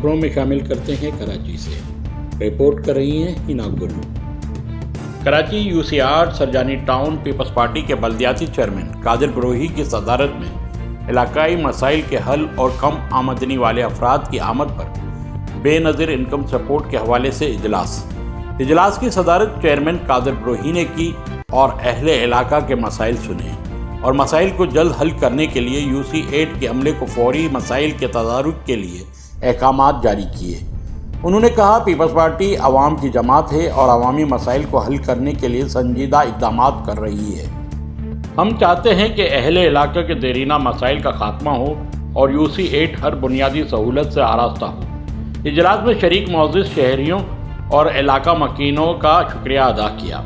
خبروں میں شامل کرتے ہیں کراچی سے۔ رپورٹ کر رہی ہیں ہنا گل۔ Karachi UC8 Surjani town Peoples Party کے بلدیاتی چیئرمین قادر بروہی کی صدارت میں علاقائی مسائل کے حل اور کم آمدنی والے افراد کی آمد پر بے نظیر انکم سپورٹ کے حوالے سے اجلاس کی صدارت چیئرمین قادر بروہی نے کی اور اہل علاقہ کے مسائل سنے اور مسائل کو جلد حل کرنے کے لیے UC8 کے عملے کو فوری مسائل کے تدارک کے لیے احکامات جاری کیے۔ انہوں نے کہا پیپلز پارٹی عوام کی جماعت ہے اور عوامی مسائل کو حل کرنے کے لیے سنجیدہ اقدامات کر رہی ہے۔ ہم چاہتے ہیں کہ اہل علاقہ کے دیرینہ مسائل کا خاتمہ ہو اور UC8 ہر بنیادی سہولت سے آراستہ ہو۔ اجلاس میں شریک معزز شہریوں اور علاقہ مکینوں کا شکریہ ادا کیا۔